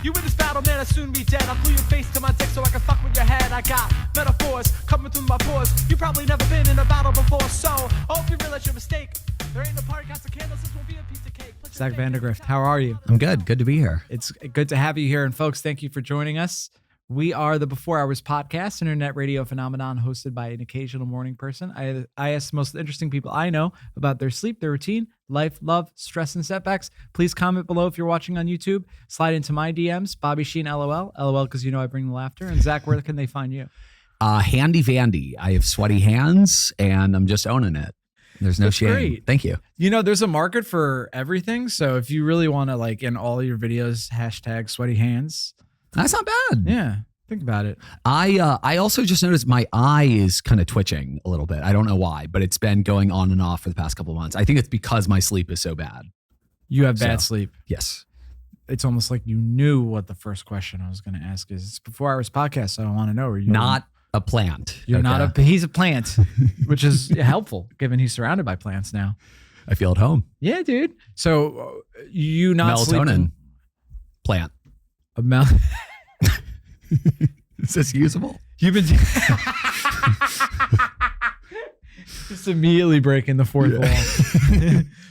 You in this battle, man, I'll soon be dead. I'll glue your face to my dick so I can fuck with your head. I got metaphors coming through my pores. You probably never been in a battle before, so I hope you realize your mistake. There ain't no party, got some candles, this will be a piece of cake. Zach Vandegrift, how are you? I'm good. Good to be here. It's good to have you here. And folks, thank you for joining us. We are the Before Hours podcast, internet radio phenomenon hosted by an occasional morning person. I ask the most interesting people I know about their sleep, their routine, life, love, stress, and setbacks. Please comment below if you're watching on YouTube. Slide into my DMs, Bobby Sheen, LOL, because you know I bring the laughter. And Zach, where can they find you? Handy Vandy. I have sweaty hands and I'm just owning it. There's no shame. Great. Thank you. You know, there's a market for everything. So if you really want to, like, in all your videos, hashtag sweaty hands. That's not bad. Yeah. Think about it. I also just noticed my eye is kind of twitching a little bit. I don't know why, but it's been going on and off for the past couple of months. I think it's because my sleep is so bad. You have bad sleep. Yes. It's almost like you knew what the first question I was going to ask is. It's Before Hours podcast, so I want to know. Are you not a plant? You're not a. He's a plant, which is helpful given he's surrounded by plants now. I feel at home. Yeah, dude. So you not melatonin sleeping? Plant. A mel. Is this usable? You've been just immediately breaking the fourth wall.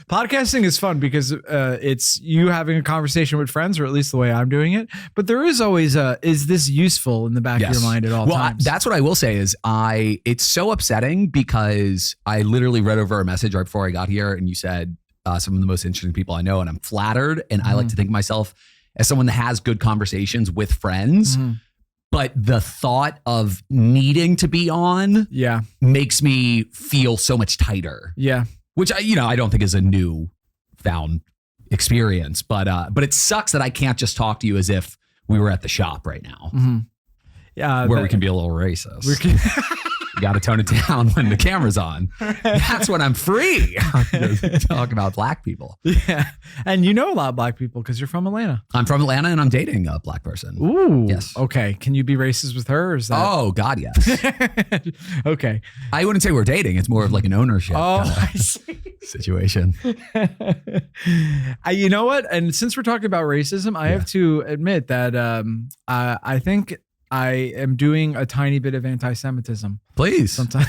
Podcasting is fun because it's you having a conversation with friends, or at least the way I'm doing it. But there is always is this useful in the back of your mind at all times? That's what I will say is it's so upsetting because I literally read over a message right before I got here and you said some of the most interesting people I know, and I'm flattered. And I like to think of myself as someone that has good conversations with friends. But the thought of needing to be on makes me feel so much tighter. Yeah. Which I don't think is a new found experience, but it sucks that I can't just talk to you as if we were at the shop right now. Yeah. Where we can be a little racist. You got to tone it down when the camera's on. That's when I'm free. Talk about black people. Yeah. And you know a lot of black people because you're from Atlanta. I'm from Atlanta and I'm dating a black person. Ooh. Yes. Okay. Can you be racist with her? Or is that? Oh, God, yes. Okay. I wouldn't say we're dating. It's more of like an ownership I see. situation. You know what? And since we're talking about racism, I have to admit that I think I am doing a tiny bit of anti-Semitism. Please. Sometimes.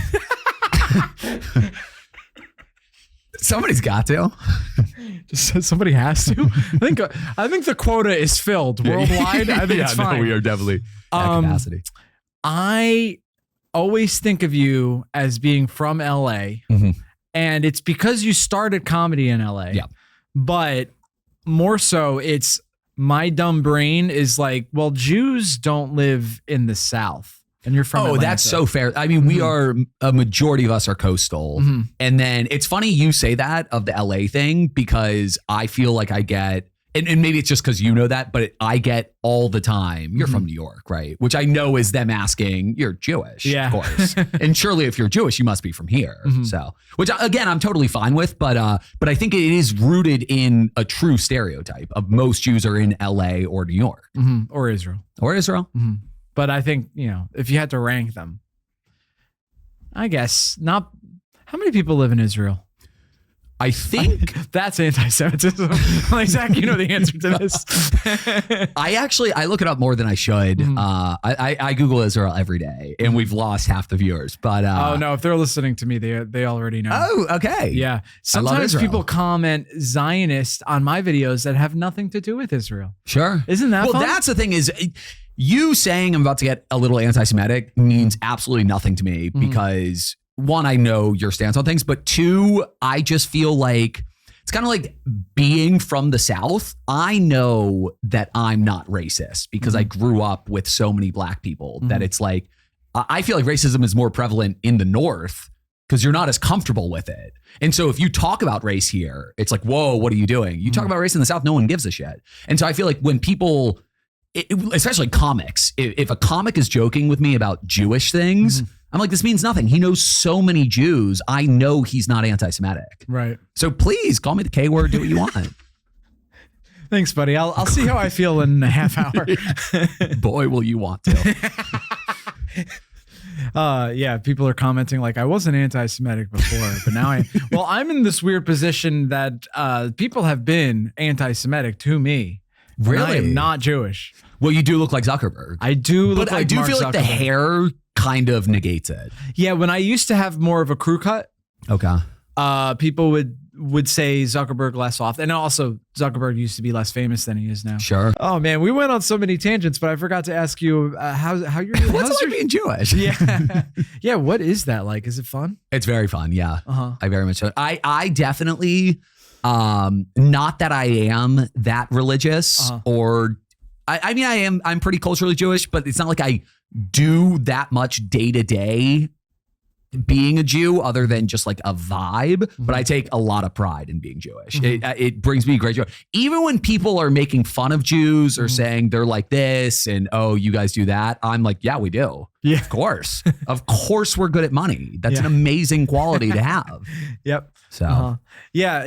Somebody's got to. Just somebody has to. I think the quota is filled worldwide. I think it's fine. No, we are definitely at capacity. I always think of you as being from LA, and it's because you started comedy in LA. Yeah. But more so, it's my dumb brain is like, well, Jews don't live in the South. And you're from Atlanta. That's so fair. I mean, we are, a majority of us are coastal. And then it's funny you say that of the LA thing because I feel like I get, and maybe it's just because you know that, but I get all the time, you're from New York, right? Which I know is them asking, you're Jewish, of course. And surely if you're Jewish, you must be from here. So, which again, I'm totally fine with, but I think it is rooted in a true stereotype of most Jews are in LA or New York. Or Israel. Or Israel. But I think, if you had to rank them, I guess not. How many people live in Israel? I think that's anti-Semitism. Like, Zach, you know the answer to this. I look it up more than I should. I Google Israel every day and we've lost half the viewers, but oh no, if they're listening to me, they already know. Oh, okay. Yeah. Sometimes people comment Zionist on my videos that have nothing to do with Israel. Sure. Isn't that fun? That's the thing is you saying I'm about to get a little anti-Semitic means absolutely nothing to me because one, I know your stance on things, but two, I just feel like it's kind of like being from the South. I know that I'm not racist because I grew up with so many black people that it's like, I feel like racism is more prevalent in the North because you're not as comfortable with it. And so if you talk about race here, it's like, whoa, what are you doing? You talk about race in the South, no one gives a shit. And so I feel like when people, especially comics, if a comic is joking with me about Jewish things, I'm like, this means nothing. He knows so many Jews. I know he's not anti-Semitic. Right. So please call me the K word. Do what you want. Thanks, buddy. I'll see how I feel in a half hour. Boy, will you want to. Yeah, people are commenting like I wasn't anti-Semitic before, but now I'm in this weird position that people have been anti-Semitic to me. And I Really? am not Jewish. Well, you do look like Zuckerberg. I do look but like I do Mark feel like the Zuckerberg. hair kind of negates it. Yeah, when I used to have more of a crew cut, Okay. people would say Zuckerberg less often. And also Zuckerberg used to be less famous than he is now. Sure. Oh man, we went on so many tangents, but I forgot to ask you how you're What's it like being Jewish? Yeah. Yeah, what is that like? Is it fun? It's very fun. Yeah. Uh-huh. I very much so. I definitely, not that I am that religious or I mean, I'm pretty culturally Jewish, but it's not like I do that much day to day being a Jew other than just like a vibe, but I take a lot of pride in being Jewish. It brings me great joy. Even when people are making fun of Jews or saying they're like this and, oh, you guys do that. I'm like, yeah, we do. Yeah. Of course. Of course we're good at money. That's an amazing quality to have. Yep. So yeah,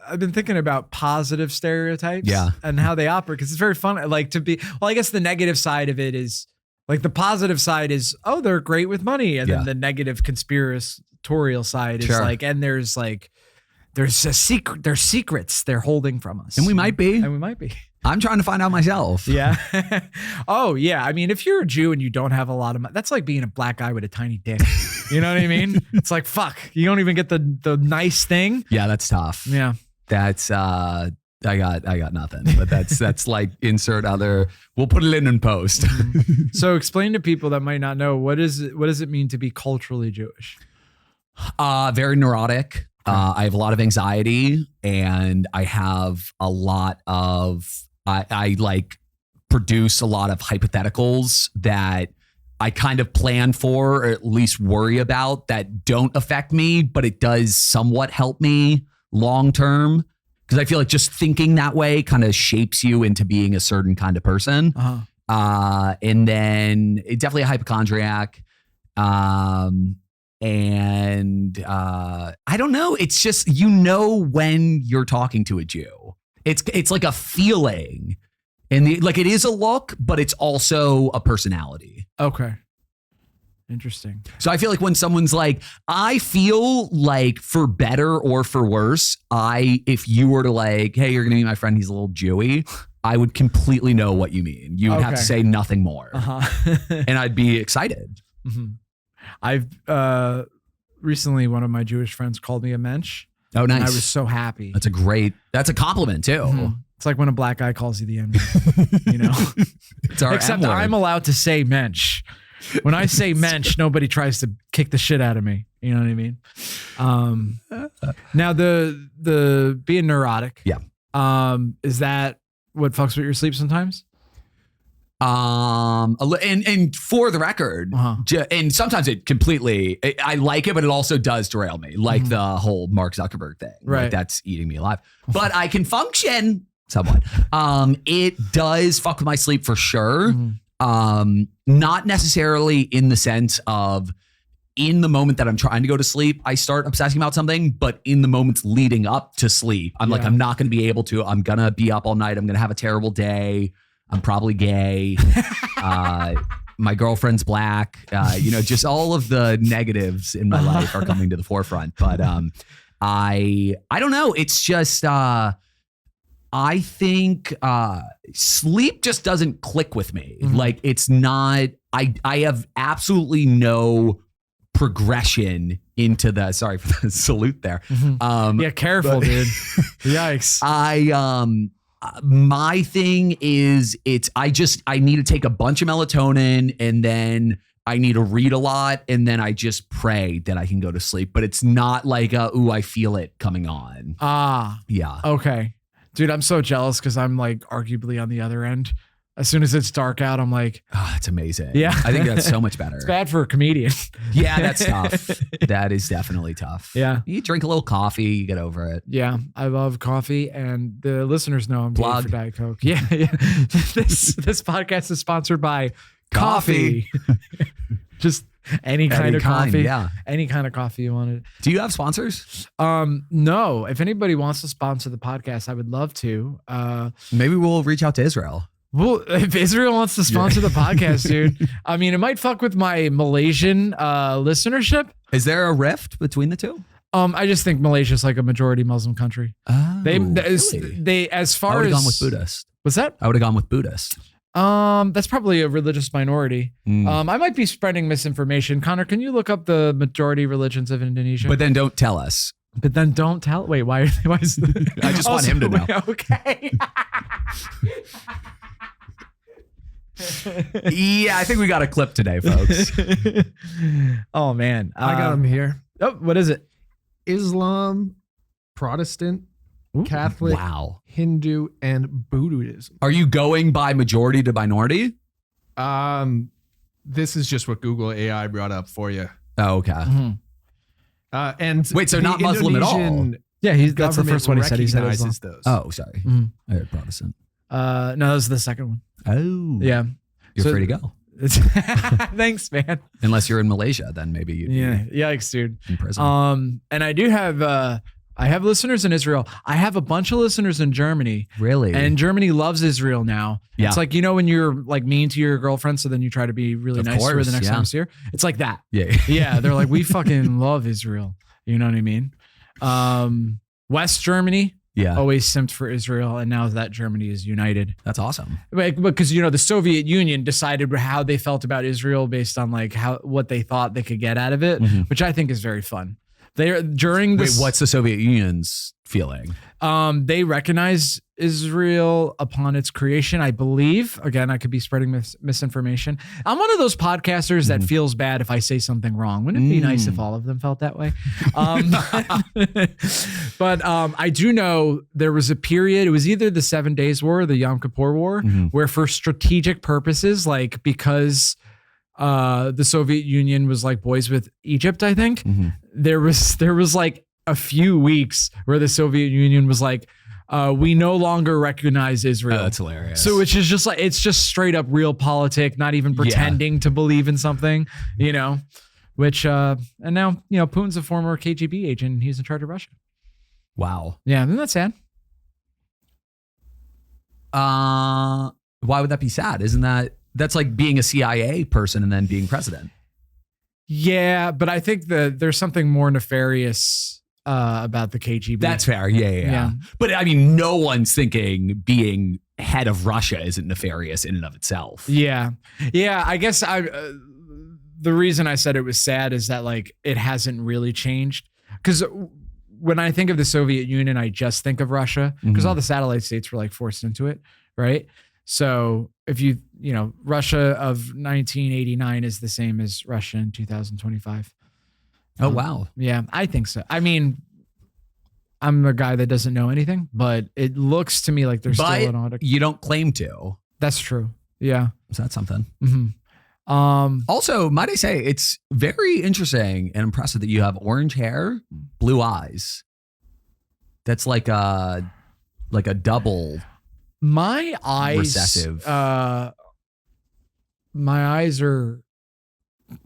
I've been thinking about positive stereotypes and how they operate because it's very fun. Like I guess the negative side of it is like the positive side is, oh, they're great with money. And then the negative conspiratorial side is like, and there's a secret, there's secrets they're holding from us. And we might be. I'm trying to find out myself. Yeah. Oh yeah. I mean, if you're a Jew and you don't have a lot of money, that's like being a black guy with a tiny dick. You know what I mean? It's like, fuck, you don't even get the nice thing. Yeah, that's tough. Yeah. That's I got nothing, but that's like insert other. We'll put it in post. So explain to people that might not know what does it mean to be culturally Jewish? Very neurotic. I have a lot of anxiety, and I have a lot of I like produce a lot of hypotheticals that I kind of plan for, or at least worry about, that don't affect me, but it does somewhat help me long term. Because I feel like just thinking that way kind of shapes you into being a certain kind of person. And then definitely a hypochondriac. And I don't know. It's just, when you're talking to a Jew, it's like a feeling, and like it is a look, but it's also a personality. Okay. Interesting. So I feel like when someone's like, I feel like for better or for worse, if you were to like, hey, you're going to meet my friend, he's a little Jewy, I would completely know what you mean. You would have to say nothing more. And I'd be excited. I've recently, one of my Jewish friends called me a mensch. Oh, nice. And I was so happy. That's a compliment too. It's like when a black guy calls you the N-word, you know? It's our Except M-word. I'm allowed to say mensch. When I say mensch, nobody tries to kick the shit out of me. You know what I mean? Now the being neurotic. Yeah. Is that what fucks with your sleep sometimes? And for the record, and sometimes it completely, I like it, but it also does derail me, like the whole Mark Zuckerberg thing. Right. Like, that's eating me alive. But I can function somewhat. It does fuck with my sleep for sure. Not necessarily in the sense of in the moment that I'm trying to go to sleep, I start obsessing about something, but in the moments leading up to sleep, I'm like, I'm not going to be able to. I'm going to be up all night. I'm going to have a terrible day. I'm probably gay. My girlfriend's black. Just all of the negatives in my life are coming to the forefront. But I don't know. It's just I think sleep just doesn't click with me. Like, it's not. I have absolutely no progression into the. Sorry for the salute there. Yeah, careful, dude. Yikes. My thing is I need to take a bunch of melatonin, and then I need to read a lot, and then I just pray that I can go to sleep. But it's not like I feel it coming on. Yeah. Okay. Dude, I'm so jealous because I'm like arguably on the other end. As soon as it's dark out, I'm like, that's amazing. Yeah. I think that's so much better. It's bad for a comedian. Yeah, that's tough. That is definitely tough. Yeah. You drink a little coffee, you get over it. Yeah. I love coffee, and the listeners know I'm Plug. for Diet Coke. Yeah. This podcast is sponsored by coffee. Just any kind of coffee. Yeah. Any kind of coffee you wanted. Do you have sponsors? No. If anybody wants to sponsor the podcast, I would love to. Maybe we'll reach out to Israel. Well, if Israel wants to sponsor the podcast, dude, I mean, it might fuck with my Malaysian listenership. Is there a rift between the two? I just think Malaysia's like a majority Muslim country. Oh, They as I far would have as gone with Buddhist. What's that? I would have gone with Buddhist. That's probably a religious minority. Mm. I might be spreading misinformation. Connor, can you look up the majority religions of Indonesia? But then don't tell us. But then don't tell. Wait, why is I just want him to know. Okay. Yeah, I think we got a clip today, folks. Oh man, I got them here. Oh, what is it? Islam, Protestant, Catholic, Wow. Hindu, and Buddhism. Are you going by majority to minority? This is just what Google AI brought up for you. Oh, okay. Mhm. And Wait, so the not Muslim at all? Indonesian Yeah, that's the government first one he said. He said Islam. recognizes those. Oh, sorry. Mhm. I heard Protestant. No, that was the second one. Oh. Yeah. You're So- free to go. Thanks, man. Unless you're in Malaysia, then maybe you'd Yeah. be Yikes, dude. in prison. And I do have I have listeners in Israel. I have a bunch of listeners in Germany. Really? And Germany loves Israel now. Yeah. It's like, when you're like mean to your girlfriend, so then you try to be really Of nice to her course, the next yeah. time you see her. It's like that. Yeah. Yeah. They're like, we fucking love Israel. You know what I mean? West Germany Yeah. always simped for Israel. And now that Germany is united. That's awesome. Because, the Soviet Union decided how they felt about Israel based on like what they thought they could get out of it, Mhm. which I think is very fun. During Wait, this, what's the Soviet Union's feeling? they recognize Israel upon its creation, I believe. Again, I could be spreading misinformation. I'm one of those podcasters that feels bad if I say something wrong. Wouldn't it be nice if all of them felt that way? But I do know there was a period, it was either the 7 Days War or the Yom Kippur War, where for strategic purposes, like because the Soviet Union was like boys with Egypt, I think, there was like a few weeks where the Soviet Union was like, we no longer recognize Israel. Oh, that's hilarious. So which is just like, it's just straight up real politic, not even pretending to believe in something, which, and now, Putin's a former KGB agent. And he's in charge of Russia. Wow. Yeah. Isn't that sad? Why would that be sad? That's like being a CIA person and then being president. Yeah. But I think that there's something more nefarious about the KGB. That's fair. Yeah. But I mean, no one's thinking being head of Russia isn't nefarious in and of itself. Yeah. I guess the reason I said it was sad is that like it hasn't really changed. Because when I think of the Soviet Union, I just think of Russia because all the satellite states were like forced into it, right? So if Russia of 1989 is the same as Russia in 2025. Oh, wow. Yeah, I think so. I mean, I'm a guy that doesn't know anything, but it looks to me like there's still an audit. You don't claim to. That's true. Yeah. Is that something? Mm-hmm. Also, might I say, it's very interesting and impressive that you have orange hair, blue eyes. That's like a double. My eyes, Recessive. My eyes are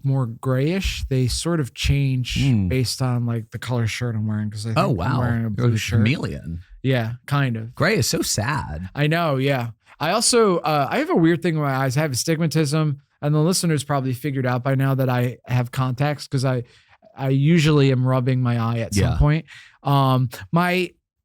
more grayish. They sort of change based on like the color shirt I'm wearing. Because I think I'm wearing a You're blue a shirt. chameleon. Yeah, kind of. Gray is so sad. I know. Yeah. I also I have a weird thing with my eyes. I have astigmatism, and the listeners probably figured out by now that I have contacts because I usually am rubbing my eye at some point.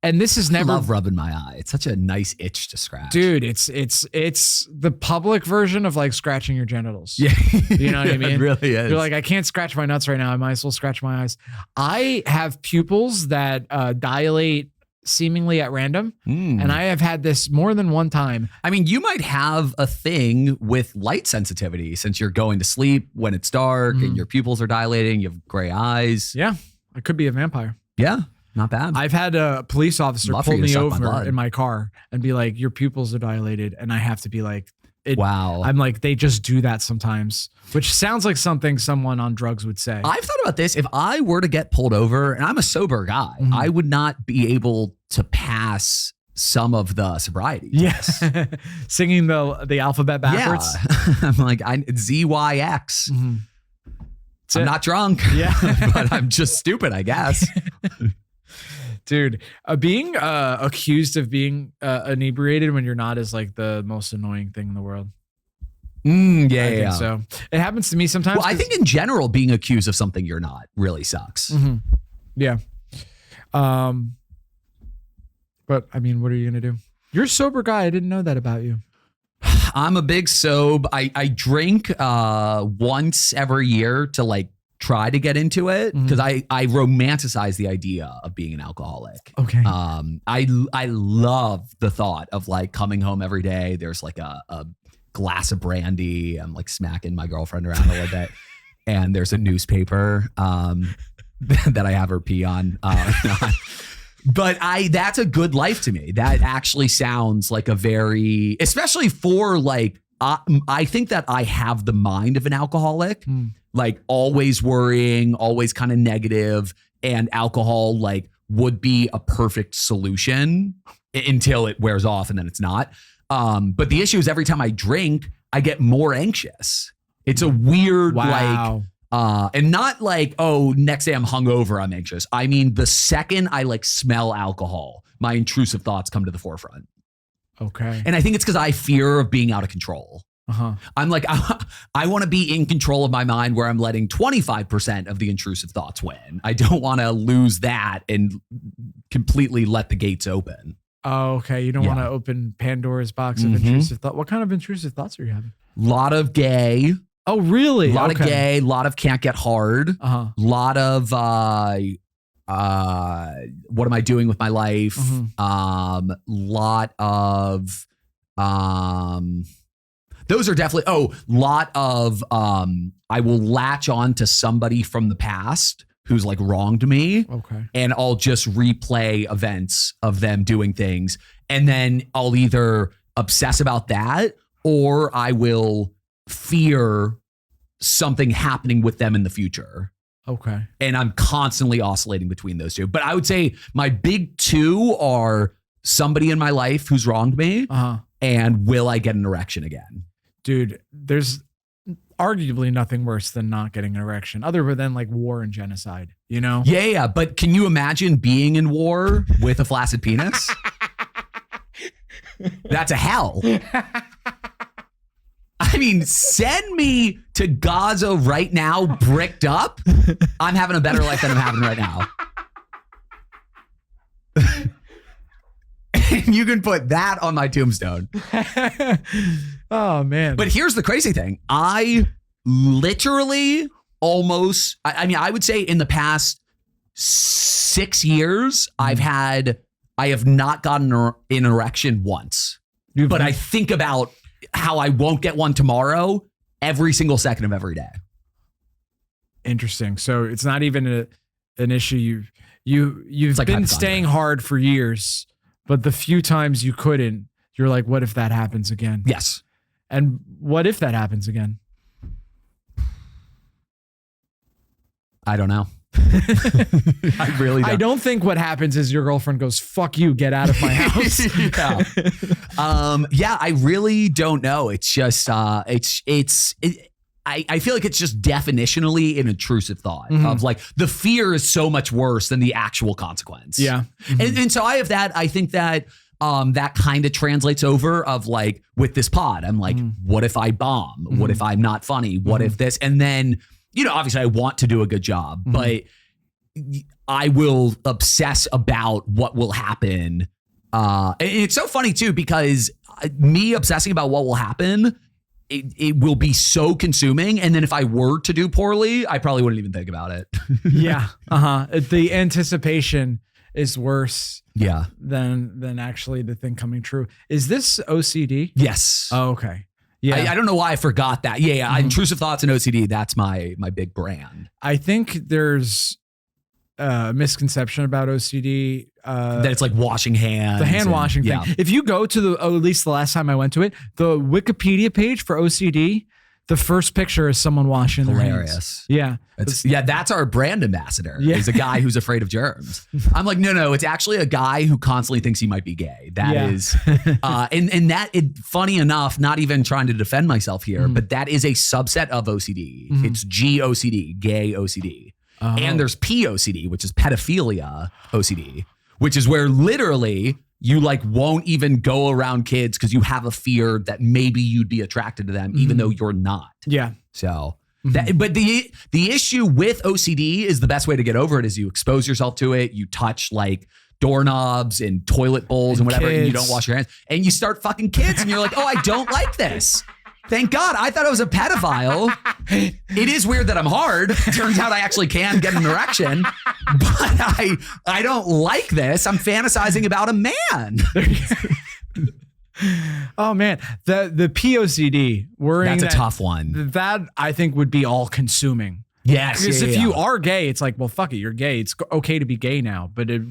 And this is never. I love rubbing my eye. It's such a nice itch to scratch. Dude, it's the public version of like scratching your genitals. Yeah. You know what I mean? It really is. You're like, I can't scratch my nuts right now. I might as well scratch my eyes. I have pupils that dilate seemingly at random. And I have had this more than one time. I mean, you might have a thing with light sensitivity since you're going to sleep when it's dark and your pupils are dilating. You have gray eyes. Yeah, I could be a vampire. Yeah. Not bad. I've had a police officer Love for pull you to me suck my over blood. in my car and be like, your pupils are dilated. And I have to be like, wow. I'm like, they just do that sometimes, which sounds like something someone on drugs would say. I've thought about this. If I were to get pulled over, and I'm a sober guy, I would not be able to pass some of the sobriety. Yes. Singing the alphabet backwards. Yeah. I'm like, ZYX. I'm not drunk. Yeah. But I'm just stupid, I guess. Dude, being accused of being inebriated when you're not is like the most annoying thing in the world. I think so. It happens to me sometimes. Well, I think in general, being accused of something you're not really sucks. Yeah. But I mean, what are you gonna do? You're a sober guy. I didn't know that about you. I'm a big sob. I drink once every year to like try to get into it because I romanticize the idea of being an alcoholic. Okay. I love the thought of like coming home every day. There's like a glass of brandy. I'm like smacking my girlfriend around a little bit, and there's a newspaper that I have her pee on. But that's a good life to me. That actually sounds like a very, especially for like, I think that I have the mind of an alcoholic, like always worrying, always kind of negative, and alcohol like would be a perfect solution until it wears off and then it's not. But the issue is every time I drink, I get more anxious. It's a weird like, and not like, oh, next day I'm hungover, I'm anxious. I mean, the second I like smell alcohol, my intrusive thoughts come to the forefront. Okay. And I think it's because I fear of being out of control. I'm like, I want to be in control of my mind where I'm letting 25% of the intrusive thoughts win. I don't want to lose that and completely let the gates open. Oh, okay. You don't want to open Pandora's box of intrusive thought. What kind of intrusive thoughts are you having? A lot of gay. Oh, really? A lot of gay, a lot of can't get hard, a lot of what am I doing with my life? Lot of those are definitely lot of I will latch on to somebody from the past who's like wronged me. Okay. And I'll just replay events of them doing things. And then I'll either obsess about that or I will fear something happening with them in the future. Okay. And I'm constantly oscillating between those two. But I would say my big two are somebody in my life who's wronged me and will I get an erection again? Dude, there's arguably nothing worse than not getting an erection other than like war and genocide, you know? Yeah. But can you imagine being in war with a flaccid penis? That's a hell. I mean, send me to Gaza right now, bricked up. I'm having a better life than I'm having right now. And you can put that on my tombstone. Oh, man. But here's the crazy thing. I literally almost, I mean, I would say in the past 6 years, I have not gotten an erection once. But I think about how I won't get one tomorrow every single second of every day. Interesting. So it's not even an issue. You've like been staying hard for years, but the few times you couldn't, you're like, what if that happens again? Yes. And what if that happens again? I don't know. I really don't. I don't think what happens is your girlfriend goes, fuck you, get out of my house. Yeah, I really don't know. It's just, I feel like it's just definitionally an intrusive thought of like the fear is so much worse than the actual consequence. Yeah. And so I have that. I think that that kind of translates over of like with this pod. I'm like, what if I bomb? What if I'm not funny? What if this? And then, you know, obviously I want to do a good job, but I will obsess about what will happen. And it's so funny too, because me obsessing about what will happen, it will be so consuming. And then if I were to do poorly, I probably wouldn't even think about it. Yeah. The anticipation is worse. Yeah. Than actually the thing coming true. Is this OCD? Yes. Oh, okay. Yeah. I don't know why I forgot that. Yeah. Intrusive thoughts and OCD. That's my big brand. I think there's a misconception about OCD. That it's like washing hands. The hand washing thing. If you go to at least the last time I went to it, the Wikipedia page for OCD, the first picture is someone washing their hands. Yeah. That's our brand ambassador. Yeah. Is a guy who's afraid of germs. I'm like, no, it's actually a guy who constantly thinks he might be gay. That is, and that, funny enough, not even trying to defend myself here, but that is a subset of OCD. It's GOCD, gay OCD. And there's POCD, which is pedophilia OCD, which is where literally you like won't even go around kids because you have a fear that maybe you'd be attracted to them, even though you're not. Yeah. So But the issue with OCD is the best way to get over it is you expose yourself to it. You touch like doorknobs and toilet bowls and whatever, and you don't wash your hands, and you start fucking kids, and you're like, oh, I don't like this. Thank God. I thought I was a pedophile. It is weird that I'm hard. Turns out I actually can get an erection, but I don't like this. I'm fantasizing about a man. Oh man, the POCD worrying. That's a tough one. That I think would be all consuming. Yes, because if you are gay, it's like, well, fuck it, you're gay. It's okay to be gay now, but it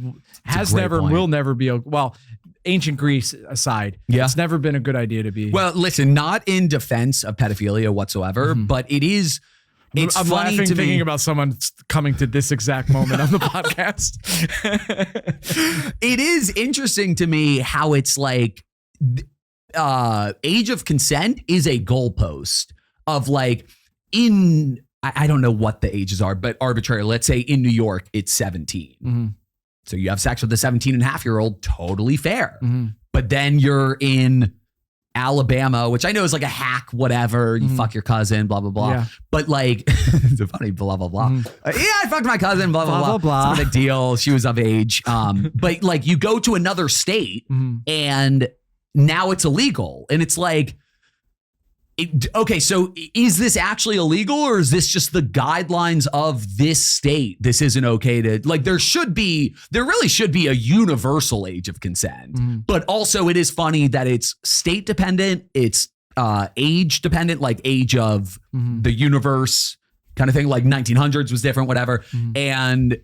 has never, point. Will never be. Well, ancient Greece aside, it's never been a good idea to be. Well, listen, not in defense of pedophilia whatsoever, but it is. It's I'm funny laughing to thinking me. about someone coming to this exact moment on the podcast. It is interesting to me how it's like age of consent is a goalpost of like I don't know what the ages are, but arbitrary. Let's say in New York, it's 17. Mm-hmm. So you have sex with a 17 and a half year old, totally fair. Mm-hmm. But then you're in Alabama, which I know is like a hack, whatever. You fuck your cousin, blah, blah, blah. Yeah. But like, it's a funny blah, blah, blah. I fucked my cousin, blah, blah, blah. It's not a big deal. She was of age. But like you go to another state and now it's illegal. And it's like, okay, so is this actually illegal or is this just the guidelines of this state? This isn't okay to, like, there really should be a universal age of consent. But also it is funny that it's state dependent, it's age dependent, like age of the universe kind of thing, like 1900s was different, whatever. And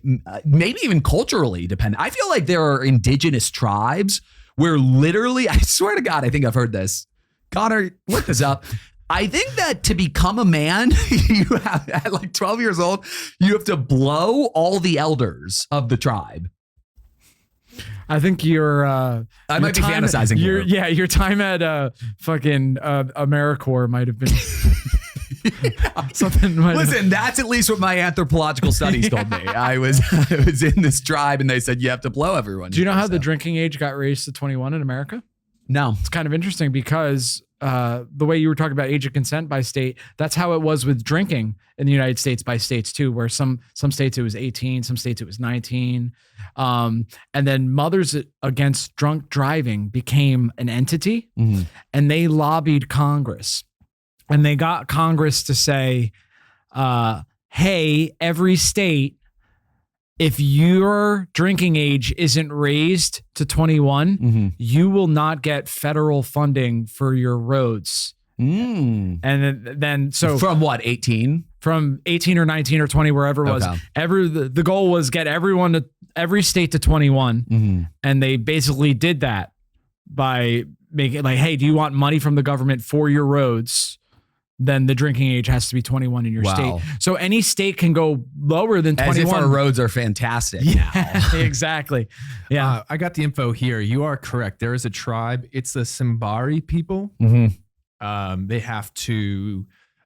maybe even culturally dependent. I feel like there are indigenous tribes where literally, I swear to God, I think I've heard this. Connor, look this up. I think that to become a man, you have at like 12 years old, you have to blow all the elders of the tribe. I think you're. I might be fantasizing here. Yeah, your time at fucking AmeriCorps might have been something. Listen, that's at least what my anthropological studies told me. I was in this tribe, and they said you have to blow everyone. Do you know how the drinking age got raised to 21 in America? No. It's kind of interesting because the way you were talking about age of consent by state, that's how it was with drinking in the United States by states too, where some states it was 18, some states it was 19. And then Mothers Against Drunk Driving became an entity and they lobbied Congress. And they got Congress to say, hey, every state, if your drinking age isn't raised to 21, you will not get federal funding for your roads. And then so from what, 18? From 18 or 19 or 20, wherever it was. The goal was get every state to 21. And they basically did that by making it like, hey, do you want money from the government for your roads? Then the drinking age has to be 21 in your state. So any state can go lower than 21. As if our roads are fantastic now. Exactly. Yeah. I got the info here. You are correct. There is a tribe. It's the Simbari people.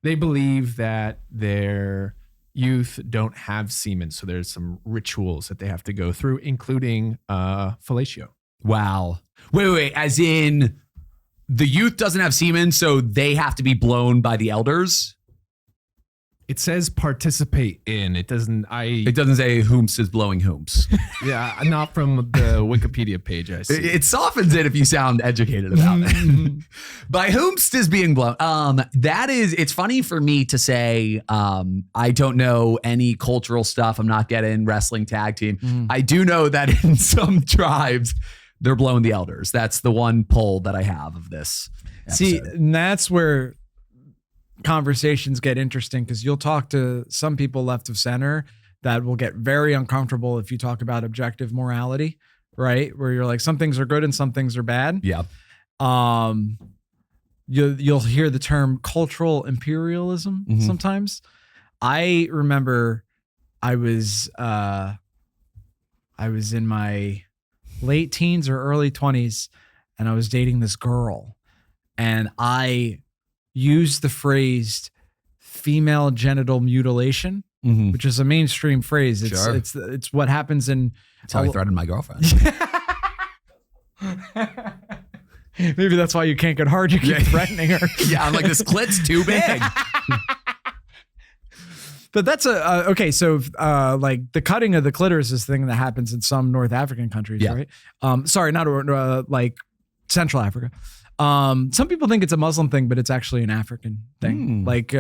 They believe that their youth don't have semen. So there's some rituals that they have to go through, including fellatio. Wow. Wait. As in... the youth doesn't have semen, so they have to be blown by the elders? It says participate in. It doesn't say whomst is blowing whomst. Yeah, not from the Wikipedia page I see. It softens it if you sound educated about it. By whomst is being blown. It's funny for me to say, I don't know any cultural stuff. I'm not getting wrestling tag team. I do know that in some tribes, they're blowing the elders. That's the one poll that I have of this episode. See, and that's where conversations get interesting because you'll talk to some people left of center that will get very uncomfortable if you talk about objective morality, right? Where you're like, some things are good and some things are bad. Yeah. You'll hear the term cultural imperialism sometimes. I remember I was in my late teens or early 20s, and I was dating this girl, and I used the phrase female genital mutilation, which is a mainstream phrase. It's what happens in... That's how I threatened my girlfriend. Maybe that's why you can't get hard. You keep threatening her. Yeah, I'm like, this clit's too big. But that's okay. So, like the cutting of the clitoris is a thing that happens in some North African countries, Yeah. right? Sorry, not like Central Africa. Some people think it's a Muslim thing, but it's actually an African thing. Like,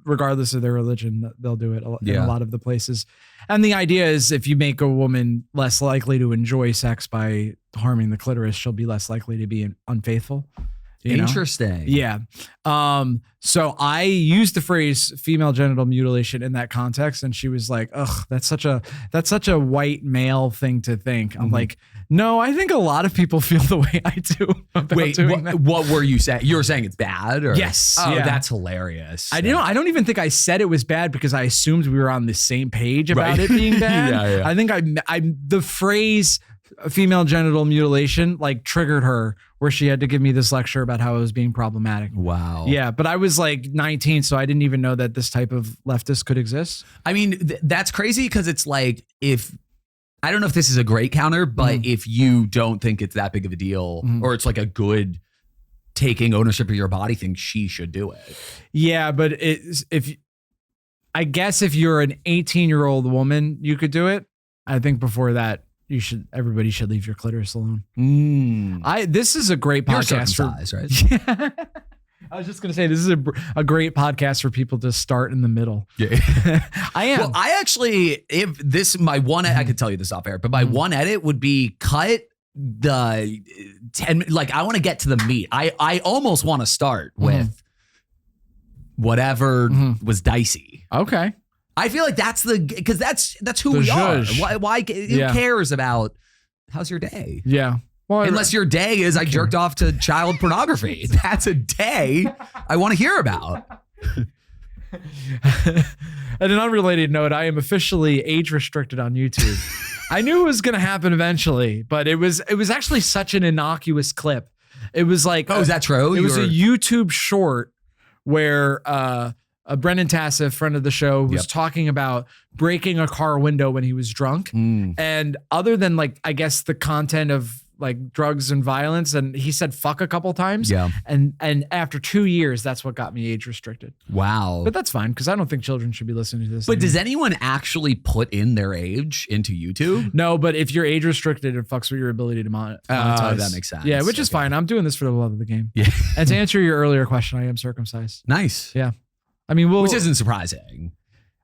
regardless of their religion, they'll do it in a lot of the places. And the idea is if you make a woman less likely to enjoy sex by harming the clitoris, she'll be less likely to be unfaithful. You know? Interesting. Yeah. So I used the phrase female genital mutilation in that context, and she was like, "Ugh, that's such a white male thing to think." I'm like, "No, I think a lot of people feel the way I do." Wait, what were you saying? You were saying it's bad, or Yes. Oh, Yeah. that's hilarious. I don't even think I said it was bad because I assumed we were on the same page about it being bad. Yeah. I think the phrase female genital mutilation like triggered her, where she had to give me this lecture about how it was being problematic. Wow. Yeah, but I was like 19, so I didn't even know that this type of leftist could exist. I mean, that's crazy because it's like I don't know if this is a great counter, but if you don't think it's that big of a deal or it's like a good taking ownership of your body thing, she should do it. Yeah, but I guess if you're an 18-year-old woman, you could do it. I think before that, everybody should leave your clitoris alone. This is a great You're podcast circumcised, right? I was just gonna say this is a great podcast for people to start in the middle. Yeah. I am. Well, I actually, I could tell you this off air, but my one edit would be cut the 10, like I want to get to the meat. I almost want to start with whatever was dicey. Okay. I feel like because that's who The we zhuzh. are. Why who cares about how's your day? Yeah. Well, Unless your day is I jerked off to child pornography. That's a day I want to hear about. On an unrelated note, I am officially age restricted on YouTube. I knew it was going to happen eventually, but it was actually such an innocuous clip. It was like, Oh, is that true? It was a YouTube short where Brendan Tassif, friend of the show, was talking about breaking a car window when he was drunk. And other than like, I guess the content of like drugs and violence, and he said fuck a couple times. Yeah. And after 2 years, that's what got me age restricted. Wow. But that's fine because I don't think children should be listening to this. But anymore. does anyone actually put in their age into YouTube? No, but if you're age restricted, it fucks with your ability to monetize. That makes sense. Yeah, which is fine. I'm doing this for the love of the game. Yeah. And to answer your earlier question, I am circumcised. Nice. Yeah. I mean, Which isn't surprising.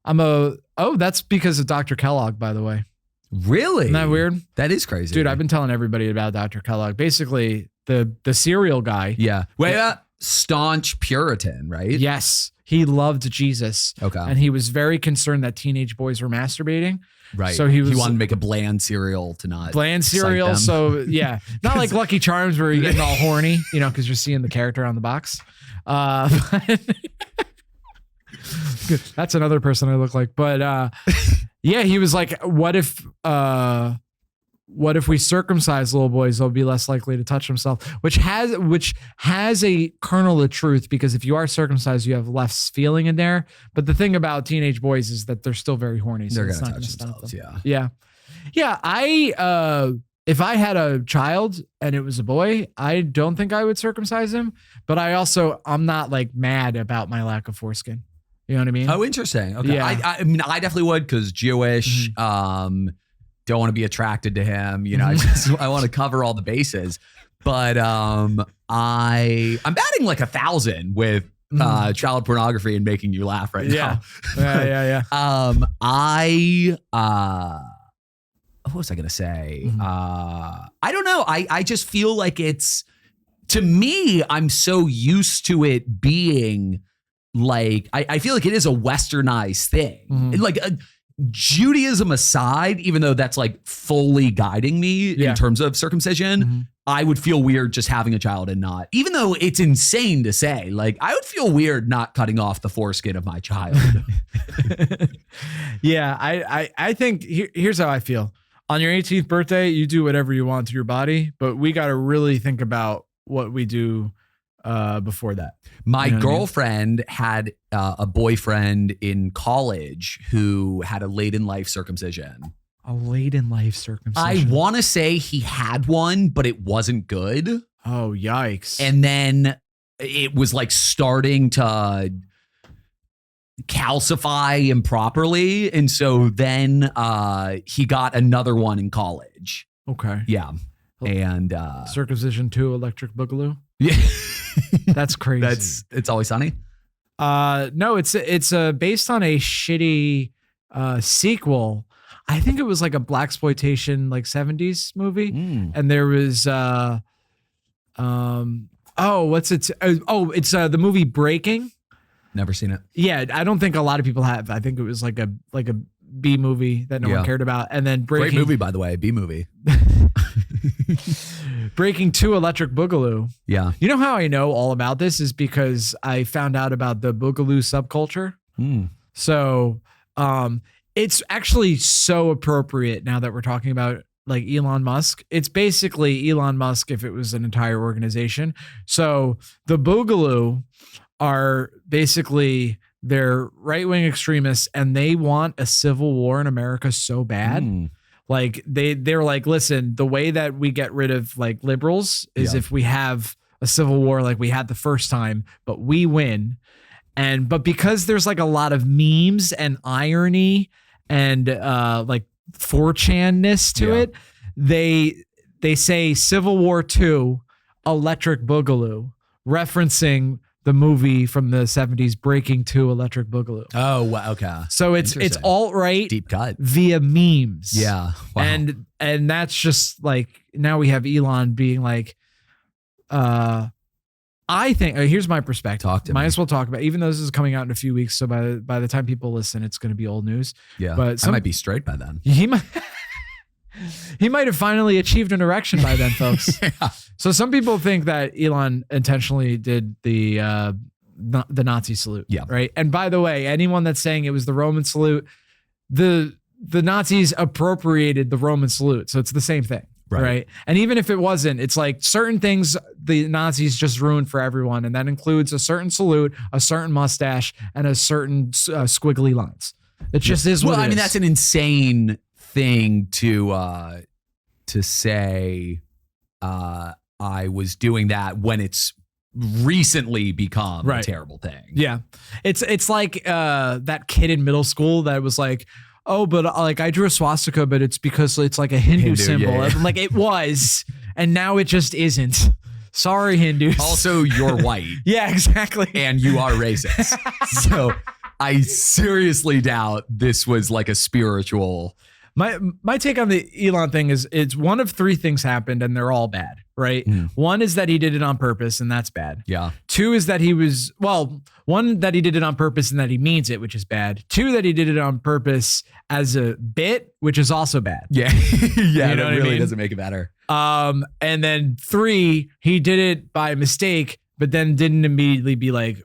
That's because of Dr. Kellogg, by the way. Really? Isn't that weird? That is crazy. Dude, I've been telling everybody about Dr. Kellogg. Basically, the cereal guy. Yeah. Wait, staunch Puritan, right? Yes. He loved Jesus. Okay. And he was very concerned that teenage boys were masturbating. Right. So he wanted to make a bland cereal to not bland excite cereal. them. So yeah, not like Lucky Charms where you're getting all horny, because you're seeing the character on the box. That's another person I look like. But yeah, he was like, what if we circumcise little boys, they'll be less likely to touch themselves, which has a kernel of truth, because if you are circumcised, you have less feeling in there. But the thing about teenage boys is that they're still very horny. So They're it's going not to touch gonna stop themselves. them. Yeah. Yeah. If I had a child and it was a boy, I don't think I would circumcise him. But I'm not like mad about my lack of foreskin. You know what I mean? Oh, interesting. Okay. Yeah. I mean, I definitely would because Jewish. Don't want to be attracted to him. I want to cover all the bases. But I'm batting like 1,000 with child pornography and making you laugh right now. Yeah. What was I gonna say? I don't know. I just feel like to me, I'm so used to it being like, I feel like it is a westernized thing. Like Judaism aside, even though that's like fully guiding me in terms of circumcision, I would feel weird just having a child and not, even though it's insane to say, like I would feel weird not cutting off the foreskin of my child. Yeah, I think here's how I feel. On your 18th birthday, you do whatever you want to your body, but we got to really think about what we do before that. My You know what I mean? girlfriend had a boyfriend in college who had a late in life circumcision. A late in life circumcision. I want to say he had one, but it wasn't good. Oh, yikes. And then it was like starting to calcify improperly. And so then he got another one in college. Okay. Yeah. And Circumcision 2 Electric Boogaloo. yeah, That's crazy. It's Always Sunny. No, it's based on a shitty sequel. I think it was like a blaxploitation like 70s movie. And there was it's the movie Breaking. Never seen it. Yeah, I don't think a lot of people have. I think it was like a B movie that no one cared about. And then Breaking, great movie, by the way, B movie. Breaking 2 Electric Boogaloo. Yeah. You know how I know all about this is because I found out about the Boogaloo subculture. So it's actually so appropriate now that we're talking about like Elon Musk. It's basically Elon Musk if it was an entire organization. So the Boogaloo are basically they're right-wing extremists and they want a civil war in America so bad. Like they're like, listen, the way that we get rid of like liberals is if we have a civil war like we had the first time, but we win. But because there's like a lot of memes and irony and like 4chan-ness to it, they say Civil War 2 Electric Boogaloo, referencing the movie from the 70s Breaking 2 Electric Boogaloo. Oh, wow. Okay. So it's alt-right Deep cut via memes. Yeah. Wow. And that's just like now we have Elon being like I think here's my perspective. Might as well talk about, even though this is coming out in a few weeks. So by the time people listen, it's going to be old news. Yeah. But I might be straight by then. He might have finally achieved an erection by then, folks. Yeah. So some people think that Elon intentionally did the Nazi salute. Yeah. Right. And by the way, anyone that's saying it was the Roman salute, the Nazis appropriated the Roman salute. So it's the same thing. Right. And even if it wasn't, it's like certain things the Nazis just ruined for everyone. And that includes a certain salute, a certain mustache, and a certain squiggly lines. It just is what it is. I mean, that's an insane thing to say I was doing that when it's recently become a terrible thing. Yeah. It's like that kid in middle school that was like, oh, but like I drew a swastika, but it's because it's like a Hindu symbol. Yeah. Like it was, and now it just isn't. Sorry, Hindus. Also, you're white. Yeah, exactly. And you are racist. So I seriously doubt this was like a spiritual. My take on the Elon thing is it's one of three things happened and they're all bad, right? One is that he did it on purpose and that's bad. Yeah. Two is that one that he did it on purpose and that he means it, which is bad. Two, that he did it on purpose as a bit, which is also bad. Yeah. Yeah. You know it really I mean? doesn't make it better. And then three, he did it by mistake, but then didn't immediately be like,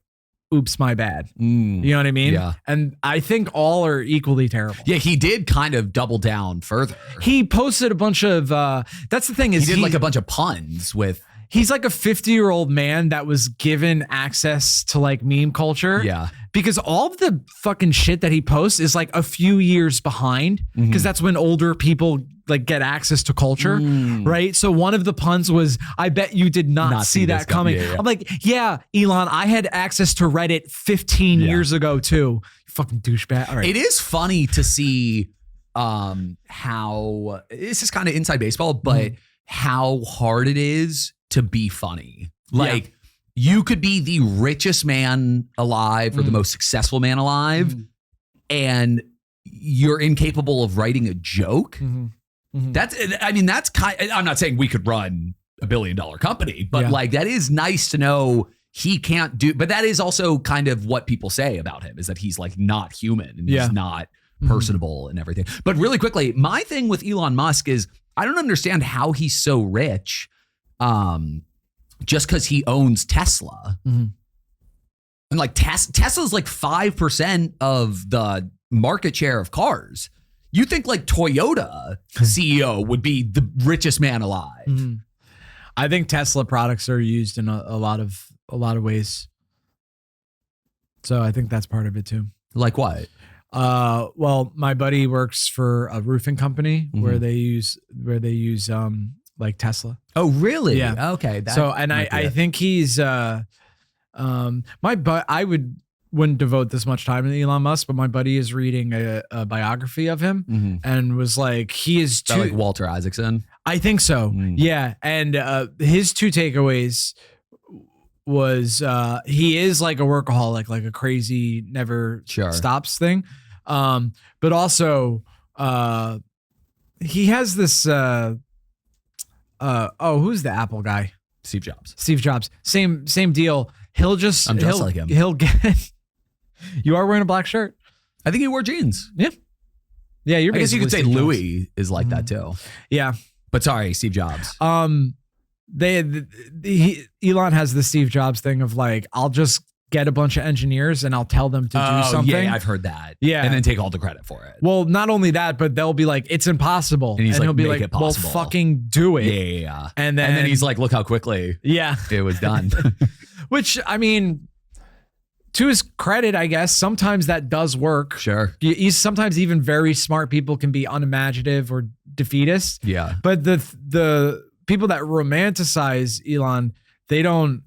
oops, my bad. You know what I mean? Yeah. And I think all are equally terrible. Yeah, he did kind of double down further. He posted a bunch of, that's the thing is he did like a bunch of puns with. He's like a 50-year-old man that was given access to like meme culture. Yeah. Because all of the fucking shit that he posts is like a few years behind because that's when older people like get access to culture, right? So one of the puns was, I bet you did not see that coming. Yeah. I'm like, yeah, Elon, I had access to Reddit 15 years ago too. You fucking douchebag. All right. It is funny to see how, this is kind of inside baseball, but how hard it is to be funny. Like you could be the richest man alive or the most successful man alive and you're incapable of writing a joke. That's kind, I'm not saying we could run $1 billion company, but like that is nice to know he can't do, but that is also kind of what people say about him is that he's like not human and he's not personable and everything. But really quickly, my thing with Elon Musk is I don't understand how he's so rich just because he owns Tesla. And like Tesla's like 5% of the market share of cars. You think like Toyota CEO would be the richest man alive. I think Tesla products are used in a lot of ways. So I think that's part of it too. Like what? Well, my buddy works for a roofing company where they use like Tesla. Oh, really? Yeah. Okay. I think he's I would wouldn't devote this much time to Elon Musk, but my buddy is reading a biography of him and was like, he is That like Walter Isaacson. I think so. Yeah. And his 2 takeaways was he is like a workaholic, like a crazy never stops thing. But also he has this who's the Apple guy? Steve Jobs. Steve Jobs. Same deal. I'm just like him. He'll get you are wearing a black shirt. I think he wore jeans. Yeah. Yeah, you're I guess you could say Steve Jobs. Louis is like that too. Yeah. But sorry, Steve Jobs. Elon has the Steve Jobs thing of like, I'll just get a bunch of engineers and I'll tell them to do something. Yeah, I've heard that. Yeah. And then take all the credit for it. Well, not only that, but they'll be like, it's impossible. And he'll be like, it well, possible. fucking do it. Yeah. And then he's like, look how quickly it was done. Which, I mean, to his credit, I guess, sometimes that does work. Sure. Sometimes even very smart people can be unimaginative or defeatist. Yeah. But the people that romanticize Elon, they don't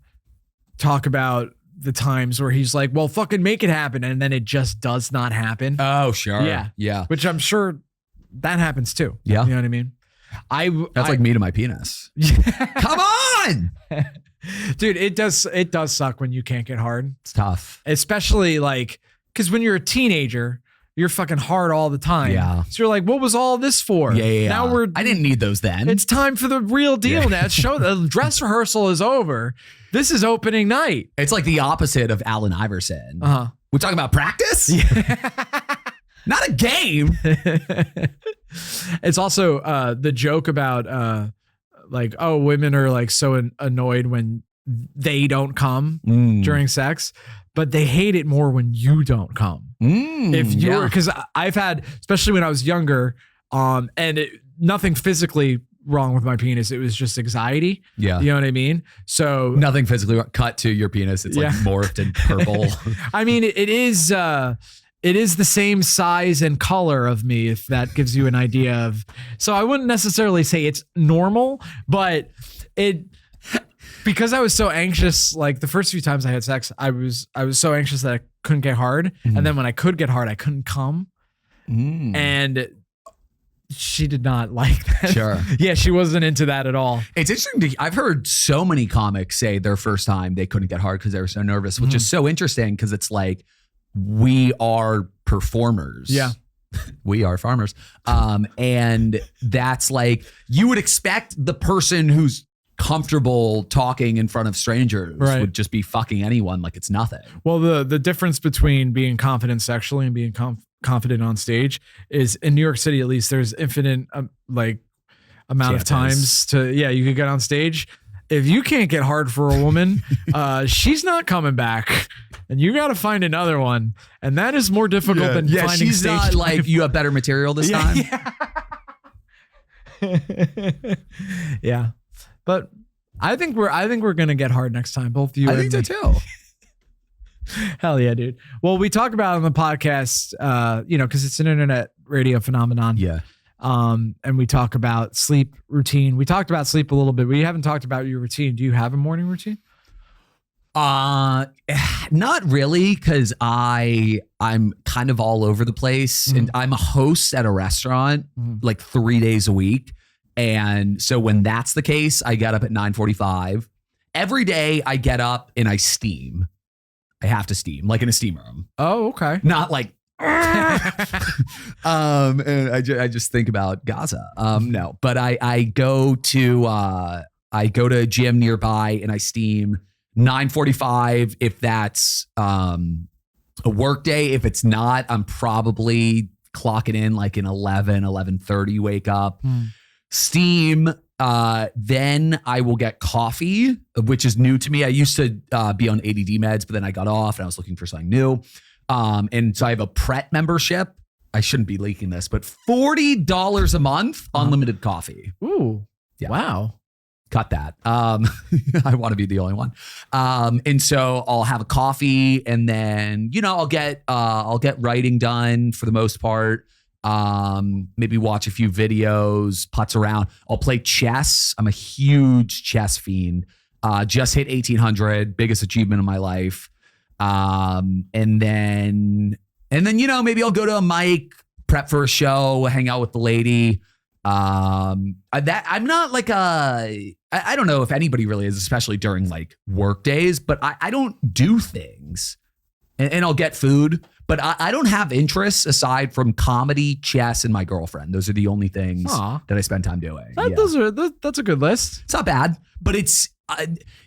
talk about the times where he's like, well, fucking make it happen. And then it just does not happen. Oh, sure. Yeah. Yeah. Which I'm sure that happens too. Yeah. You know what I mean? That's like me to my penis. Come on. Dude, it does suck when you can't get hard. It's tough. Especially like, because when you're a teenager, you're fucking hard all the time. Yeah. So you're like, what was all this for? Yeah. Now I didn't need those then. It's time for the real deal now. The dress rehearsal is over. This is opening night. It's like the opposite of Allen Iverson. Uh-huh. We're talking about practice? Yeah. Not a game. It's also the joke about like, oh, women are like so annoyed when they don't come during sex, but they hate it more when you don't come. If you're, because I've had, especially when I was younger, and nothing physically wrong with my penis. It was just anxiety. Yeah. You know what I mean? So nothing physically cut to your penis. It's like morphed and purple. I mean, it is the same size and color of me, if that gives you an idea of, so I wouldn't necessarily say it's normal, but because I was so anxious, like the first few times I had sex, I was so anxious that I couldn't get hard. And then when I could get hard, I couldn't come. And she did not like that. Sure. Yeah, she wasn't into that at all. It's interesting. I've heard so many comics say their first time they couldn't get hard because they were so nervous, which is so interesting because it's like, we are performers. Yeah. We are farmers. And that's like, you would expect the person who's comfortable talking in front of strangers would just be fucking anyone like it's nothing. Well, the difference between being confident sexually and being confident on stage is, in New York City at least, there's infinite amount of times you could get on stage. If you can't get hard for a woman, she's not coming back, and you got to find another one, and that is more difficult than finding she's stage not time. like, you have better material this time. Yeah. But I think we're gonna get hard next time, both you. I think so too. Hell yeah, dude. Well, we talk about it on the podcast, because it's an internet radio phenomenon. Yeah. And we talk about sleep routine. We talked about sleep a little bit. We haven't talked about your routine. Do you have a morning routine? Not really, because I'm kind of all over the place, and I'm a host at a restaurant like 3 days a week. And so when that's the case, I get up at 9:45. Every day I get up and I steam. I have to steam, like in a steam room. Oh, okay. Not like, and I just think about Gaza. No, but I go to a gym nearby and I steam 9:45 if that's a work day. If it's not, I'm probably clocking in like an 11:30 wake up. Steam. Then I will get coffee, which is new to me. I used to be on ADD meds, but then I got off and I was looking for something new. And so I have a Pret membership. I shouldn't be leaking this, but $40 a month, unlimited coffee. Ooh. Yeah. Wow. Cut that. I want to be the only one. And so I'll have a coffee, and then, I'll get writing done for the most part. Maybe watch a few videos, putz around. I'll play chess. I'm a huge chess fiend. Just hit 1800, biggest achievement of my life. And then, maybe I'll go to a mic, prep for a show, hang out with the lady. I'm not like I don't know if anybody really is, especially during like work days, but I don't do things and I'll get food, but I don't have interests aside from comedy, chess, and my girlfriend. Those are the only things that I spend time doing. That's a good list. It's not bad, but it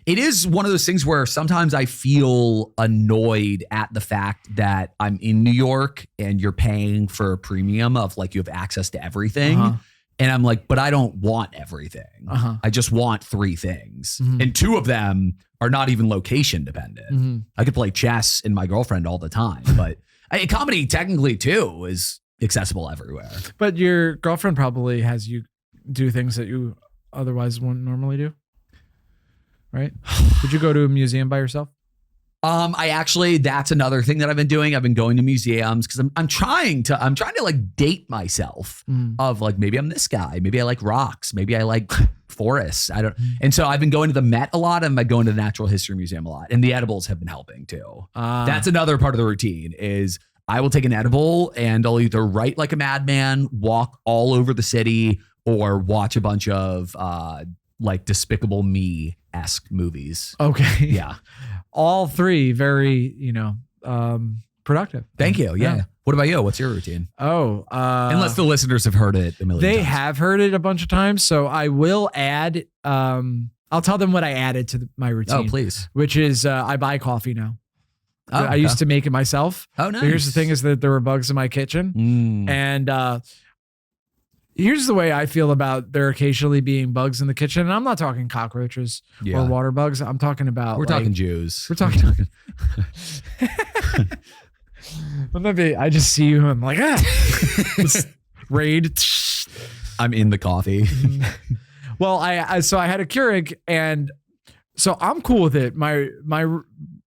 is one of those things where sometimes I feel annoyed at the fact that I'm in New York and you're paying for a premium of like you have access to everything. And I'm like, but I don't want everything. I just want 3 things. And 2 of them are not even location dependent. I could play chess and my girlfriend all the time, but comedy technically too is accessible everywhere. But your girlfriend probably has you do things that you otherwise wouldn't normally do, right? Would you go to a museum by yourself? That's another thing that I've been doing. I've been going to museums because I'm trying to like date myself of like, maybe I'm this guy. Maybe I like rocks. Maybe I like forests. And so I've been going to the Met a lot. And I'm going to the Natural History Museum a lot. And the edibles have been helping too. That's another part of the routine is I will take an edible and I'll either write like a madman, walk all over the city, or watch a bunch of like Despicable Me-esque movies. Okay. Yeah. All 3 very, productive. Thank you. Yeah. What about you? What's your routine? Unless the listeners have heard it a million times. They have heard it a bunch of times. So I will add, I'll tell them what I added to my routine. Oh, please. Which is I buy coffee now. Oh, I used to make it myself. Oh, nice. But here's the thing is that there were bugs in my kitchen. And here's the way I feel about there occasionally being bugs in the kitchen. And I'm not talking cockroaches or water bugs. I'm talking about talking Jews. We're talking. Wouldn't that be? I just see you and I'm like, raid. I'm in the coffee. Well, I had a Keurig, and so I'm cool with it. My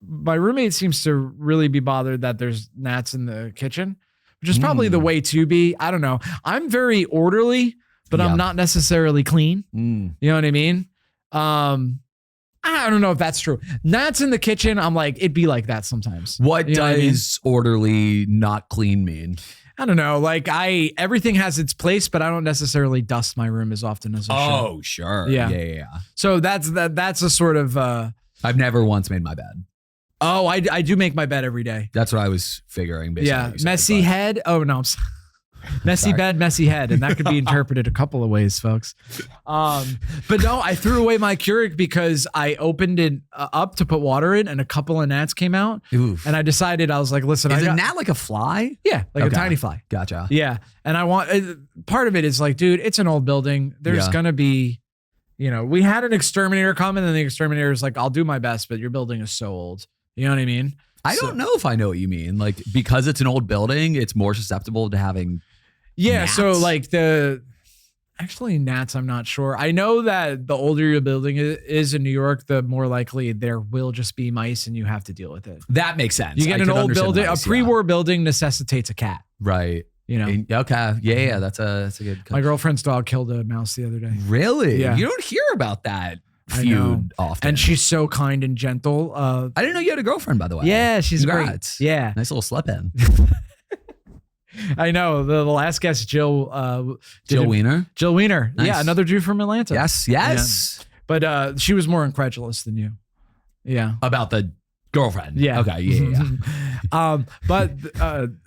roommate seems to really be bothered that there's gnats in the kitchen, which is probably the way to be. I don't know. I'm very orderly, but I'm not necessarily clean. You know what I mean? I don't know if that's true. Gnats in the kitchen, I'm like, it'd be like that sometimes. What does orderly, not clean mean? I don't know. Like everything has its place, but I don't necessarily dust my room as often as I should. Oh, sure. Yeah. So that's a sort of. I've never once made my bed. Oh, I do make my bed every day. That's what I was figuring. Basically, yeah, messy head. Oh no, I'm sorry. Messy bed, messy head, and that could be interpreted a couple of ways, folks. But no, I threw away my Keurig because I opened it up to put water in, and a couple of gnats came out. Oof. And I decided, I was like, "Listen, is a gnat like a fly? Yeah, like a tiny fly. Gotcha. Yeah, and I want part of it is like, dude, it's an old building. There's gonna be, we had an exterminator come, and then the exterminator is like, "I'll do my best, but your building is so old." You know what I mean? I don't know if I know what you mean. Like, because it's an old building, it's more susceptible to having. Yeah, gnats? so like gnats, I'm not sure. I know that the older your building is in New York, the more likely there will just be mice and you have to deal with it. That makes sense. You get an old building, a pre-war building necessitates a cat. Right. Okay. Yeah, that's a good. My girlfriend's dog killed a mouse the other day. Really? Yeah. You don't hear about that feud often. And she's so kind and gentle. I didn't know you had a girlfriend, by the way. Yeah, she's Congrats. great. Yeah. Nice little slip in. I know. The last guest, Jill Wiener. Jill Wiener. Nice. Yeah, another Jew from Atlanta. Yes. Yeah. But she was more incredulous than you. Yeah. About the girlfriend. Yeah. Okay. Yeah. But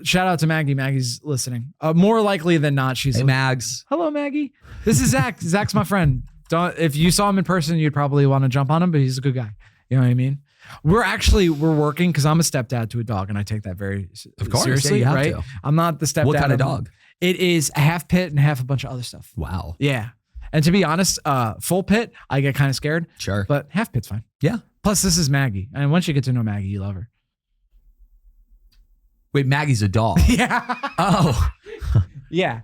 shout out to Maggie. Maggie's listening. More likely than not, she's Hey, Mags. Hello, Maggie. This is Zach. Zach's my friend. If you saw him in person, you'd probably want to jump on him, but he's a good guy. You know what I mean? We're working because I'm a stepdad to a dog, and I take that very seriously, right? To. I'm not the stepdad. What kind of dog? It is a half pit and half a bunch of other stuff. Wow. Yeah. And to be honest, full pit, I get kind of scared. Sure. But half pit's fine. Yeah. Plus, this is Maggie. And once you get to know Maggie, you love her. Wait, Maggie's a dog. Yeah. Oh. Yeah.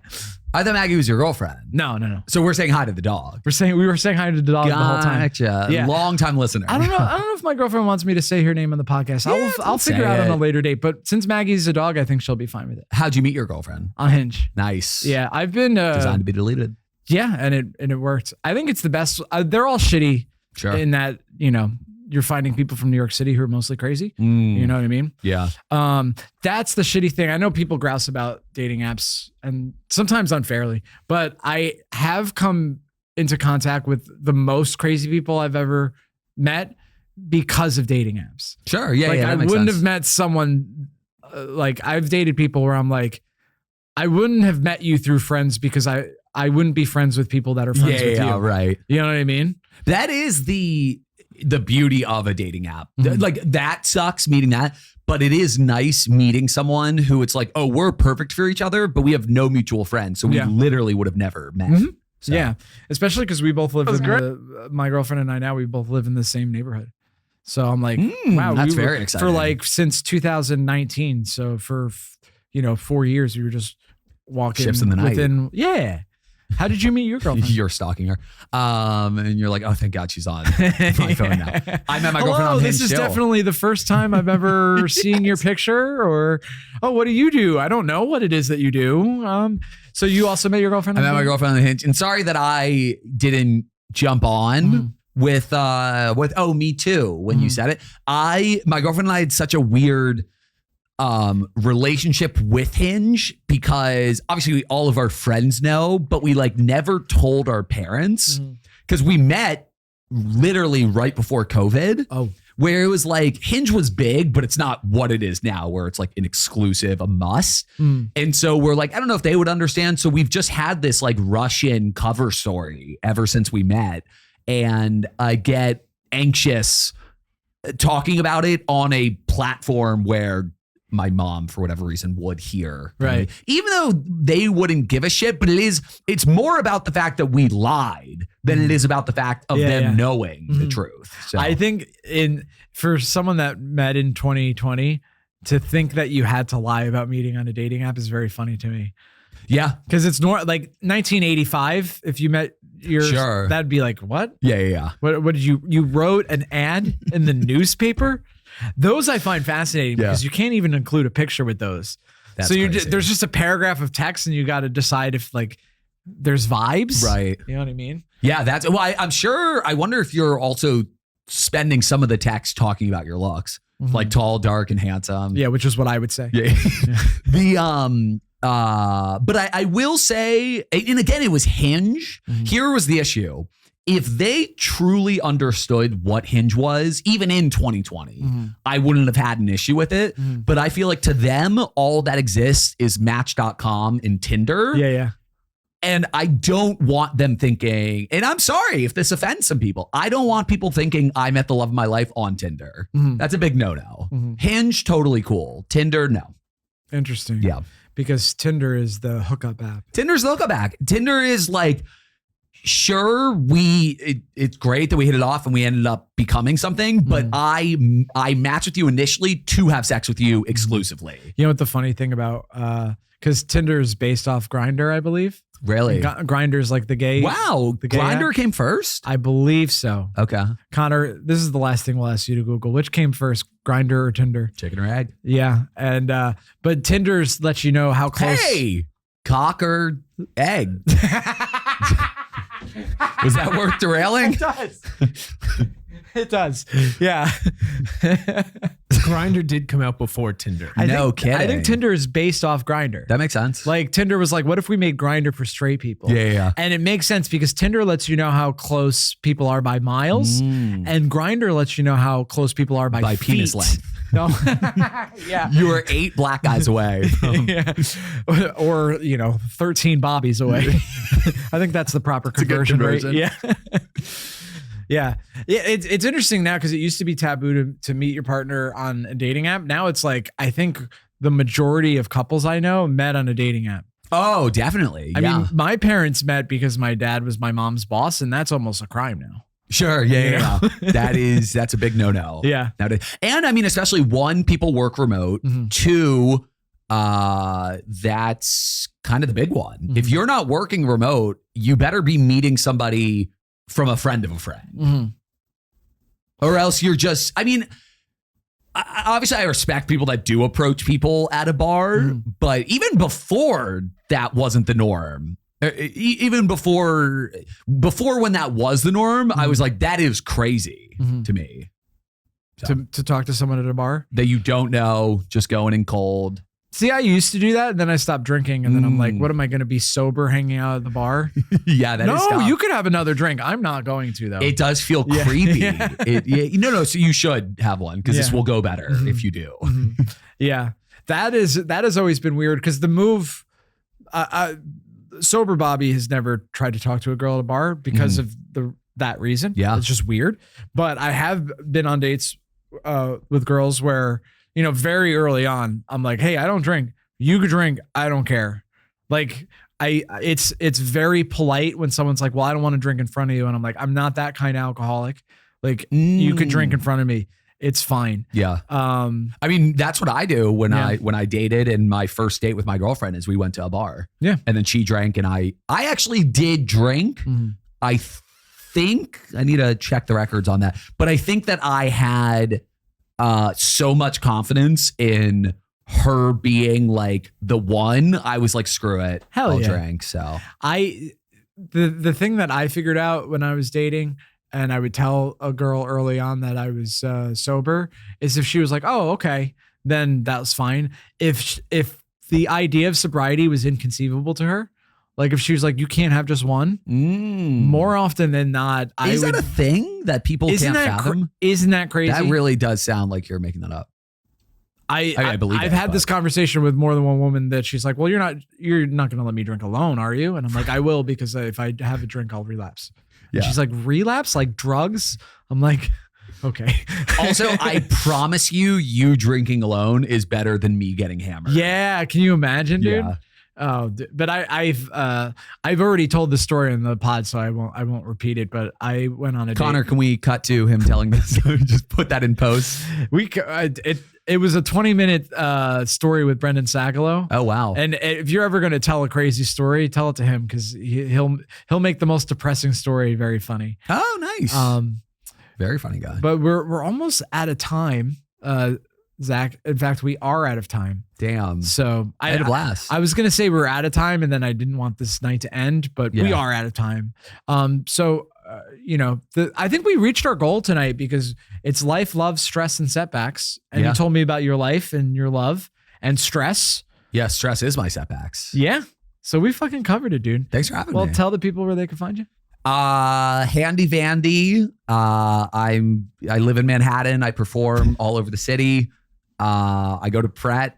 I thought Maggie was your girlfriend. No. So we're saying hi to the dog. We were saying hi to the dog the whole time. Gotcha. Yeah. Long time listener. I don't know if my girlfriend wants me to say her name on the podcast. I'll figure out on a later date. But since Maggie's a dog, I think she'll be fine with it. How'd you meet your girlfriend? On Hinge. Nice. Yeah, I've been designed to be deleted. Yeah, and it worked. I think it's the best. They're all shitty. Sure. In that you're finding people from New York City who are mostly crazy. You know what I mean? Yeah. That's the shitty thing. I know people grouse about dating apps, and sometimes unfairly, but I have come into contact with the most crazy people I've ever met because of dating apps. Sure. Yeah. Like yeah, I that makes wouldn't sense. have met someone like I've dated people where I'm like, I wouldn't have met you through friends because I wouldn't be friends with people that are friends with you. Right. You know what I mean? That is the beauty of a dating app. Like that sucks meeting that, but it is nice meeting someone who it's like, oh, we're perfect for each other, but we have no mutual friends. So we literally would have never met. So. Yeah. Especially because we both live my girlfriend and I now, we both live in the same neighborhood. So I'm like, wow, that's very exciting. For like since 2019. So for 4 years, we were just walking Ships in the night. Yeah. How did you meet your girlfriend? You're stalking her. And you're like, oh, thank God she's on my phone now. I met my girlfriend on Hinge This is too. definitely the first time I've ever seen your picture or, oh, what do you do? I don't know what it is that you do. So you also met your girlfriend? I met my girlfriend on the Hinge. And sorry that I didn't jump on with oh, me too, when you said it. My girlfriend and I had such a weird relationship with Hinge because obviously all of our friends know, but we like never told our parents because we met literally right before COVID. Oh, where it was like Hinge was big, but it's not what it is now, where it's like an exclusive, a must. And so we're like, I don't know if they would understand. So we've just had this like Russian cover story ever since we met. And I get anxious talking about it on a platform where my mom, for whatever reason, would hear. Right. Even though they wouldn't give a shit, but it's more about the fact that we lied than it is about the fact of them knowing the truth. So I think for someone that met in 2020, to think that you had to lie about meeting on a dating app is very funny to me. yeah. Because it's like 1985. If you met Sure. that'd be like, what? Yeah. What did you wrote an ad in the newspaper? Those I find fascinating because you can't even include a picture with those. That's so crazy. there's just a paragraph of text and you got to decide if like there's vibes. Right. You know what I mean? Yeah, that's well, I'm sure. I wonder if you're also spending some of the text talking about your looks, like tall, dark, and handsome. Yeah, which is what I would say. Yeah. But I will say, and again, it was Hinge. Here was the issue. If they truly understood what Hinge was, even in 2020, I wouldn't have had an issue with it. But I feel like to them, all that exists is Match.com and Tinder. Yeah. And I don't want them thinking, and I'm sorry if this offends some people, I don't want people thinking I met the love of my life on Tinder. That's a big no-no. Hinge, totally cool. Tinder, no. Interesting. Yeah. Because Tinder is the hookup app. Tinder's the hookup app. Tinder is like, sure, it's great that we hit it off and we ended up becoming something, but I matched with you initially to have sex with you exclusively. You know what the funny thing about because Tinder is based off Grindr, I believe. Really? Grindr's like the gay. Wow. The gay Grindr app? came first? I believe so. Okay. Connor, this is the last thing we'll ask you to Google. Which came first, Grindr or Tinder? Chicken or egg? Yeah. And but Tinder's lets you know how close. Hey, cock or egg? Was that worth derailing? It does. It does. Yeah. Grindr did come out before Tinder. No kidding. I think Tinder is based off Grindr. That makes sense. Like Tinder was like, what if we made Grindr for straight people? Yeah. And it makes sense because Tinder lets you know how close people are by miles, and Grindr lets you know how close people are by feet. penis length. No. Yeah. You were 8 black guys away. Yeah. Or 13 bobbies away. I think that's the proper conversion rate. Yeah. Yeah. It's interesting now because it used to be taboo to meet your partner on a dating app. Now it's like, I think the majority of couples I know met on a dating app. Oh, definitely. I mean, my parents met because my dad was my mom's boss, and that's almost a crime now. Sure. Yeah. That's a big no-no. Yeah. Nowadays. And I mean, especially one, people work remote. 2, that's kind of the big one. If you're not working remote, you better be meeting somebody from a friend of a friend. Or else you're just, I mean, obviously I respect people that do approach people at a bar, but even before that wasn't the norm. Even before when that was the norm, I was like, that is crazy to me. to talk to someone at a bar. That you don't know, just going in cold. See, I used to do that, and then I stopped drinking, and then I'm like, what am I going to be sober hanging out at the bar? Yeah, that is No, tough. you could have another drink. I'm not going to, though. It does feel creepy. Yeah. No, so you should have one because this Yeah. will go better if you do. Yeah, that has always been weird because the move, sober Bobby has never tried to talk to a girl at a bar because of that reason. Yeah. It's just weird. But I have been on dates with girls where, very early on, I'm like, hey, I don't drink. You could drink. I don't care. Like it's very polite when someone's like, well, I don't want to drink in front of you. And I'm like, I'm not that kind of alcoholic. Like you could drink in front of me. It's fine. Yeah. I mean, that's what I do when I dated, and my first date with my girlfriend is we went to a bar. Yeah. And then she drank and I actually did drink. I think I need to check the records on that, but I think that I had so much confidence in her being like the one. I was like, screw it. Hell I'll yeah. drink. So the thing that I figured out when I was dating, and I would tell a girl early on that I was sober, is if she was like, oh, okay, then that was fine. If the idea of sobriety was inconceivable to her, like if she was like, you can't have just one, more often than not, is that a thing that people can't fathom? Isn't that crazy? That really does sound like you're making that up. I believe I've it, had but- this conversation with more than one woman that she's like, well, you're not going to let me drink alone, are you? And I'm like, I will, because if I have a drink, I'll relapse. And she's like, relapse? Like drugs? I'm like, okay. Also, I promise you drinking alone is better than me getting hammered. Yeah. Can you imagine, dude? Yeah. Oh, but I've already told the story in the pod, so I won't repeat it. But I went on a Connor, date. can we cut to him telling this? Just put that in post. It was a 20-minute story with Brendan Sagalow. Oh wow! And if you're ever going to tell a crazy story, tell it to him, because he'll make the most depressing story very funny. Oh, nice. Very funny guy. But we're almost out of time, Zach. In fact, we are out of time. Damn. So I had a blast. I was gonna say we're out of time, and then I didn't want this night to end, but we are out of time. I think we reached our goal tonight, because it's life, love, stress, and setbacks. And you told me about your life and your love and stress. Yeah, stress is my setbacks. Yeah. So we fucking covered it, dude. Thanks for having me. Well, tell the people where they can find you. Handy Vandy. I live in Manhattan. I perform all over the city. I go to Pret.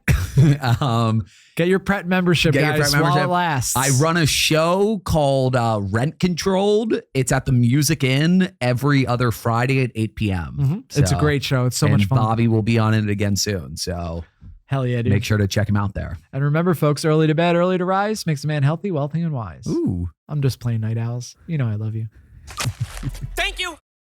Get your Pret membership, Get your guys, Pret while membership. it lasts. I run a show called Rent Controlled. It's at the Music Inn every other Friday at 8 p.m. It's a great show. It's so much fun. Bobby will be on it again soon. So hell yeah, dude. make sure to check him out there. And remember, folks, early to bed, early to rise makes a man healthy, wealthy, and wise. Ooh. I'm just playing night owls. You know I love you. Thank you